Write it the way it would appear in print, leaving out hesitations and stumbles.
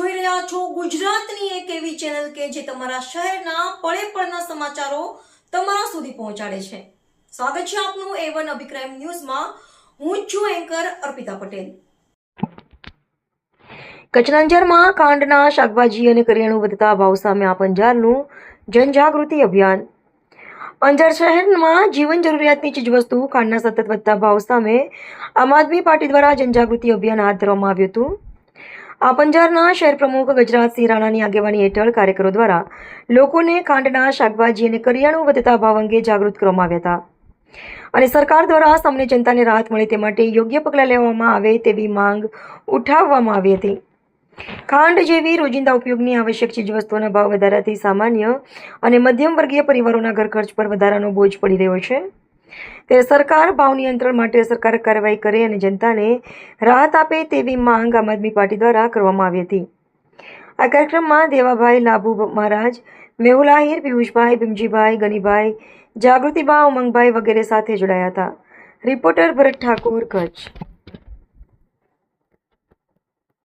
જોઈ રહ્યા છો ગુજરાતની એક એવી ચેનલ કે જે તમારા શહેરના પળે પળના સમાચારો તમારા સુધી પહોંચાડે છે। સ્વાગત છે આપનું A1 અભિક્રાઇમ ન્યૂઝમાં। હું છું એન્કર અર્પિતા પટેલ। કચ્છના અંજારમાં કાંડના શાકભાજી અને કરિયાણું વધતા ભાવ સામે આપ અંજારનું જનજાગૃતિ અભિયાન। અંજાર શહેરમાં જીવન જરૂરિયાતની ચીજવસ્તુ ખાંડના સતત વધતા ભાવ સામે આમ આદમી પાર્ટી દ્વારા જનજાગૃતિ અભિયાન હાથ ધરવામાં આવ્યું હતું। આપ અંજારના શહેર પ્રમુખ ગજરાતસિંહ રાણાની આગેવાની હેઠળ કાર્યકરો દ્વારા લોકોને ખાંડના શાકભાજી અને કરિયાણું વધતા ભાવ અંગે જાગૃત કરવામાં આવ્યા હતા અને સરકાર દ્વારા સામાન્ય જનતાને રાહત મળે તે માટે યોગ્ય પગલાં લેવામાં આવે તેવી માંગ ઉઠાવવામાં આવી હતી। ખાંડ જેવી રોજિંદા ઉપયોગની આવશ્યક ચીજવસ્તુઓના ભાવ વધારાથી સામાન્ય અને મધ્યમ વર્ગીય પરિવારોના ઘર ખર્ચ પર વધારાનો બોજ પડી રહ્યો છે। તે સરકાર ભાવ નિયંત્રણ માટે અસરકારક કાર્યવાહી કરે અને જનતાને રાહત આપે તેવી માંગ આમ આદમી પાર્ટી દ્વારા કરવામાં આવી હતી। આ કાર્યક્રમમાં દેવાભાઈ, લાભુ મહારાજ, મેહુલ આહિર, પિયુષભાઈ, ભીમજીભાઈ, ગનીભાઈ, જાગૃતિબા, ઉમંગભાઈ વગેરે સાથે જોડાયા હતા। રિપોર્ટર ભરત ઠાકોર, કચ્છ।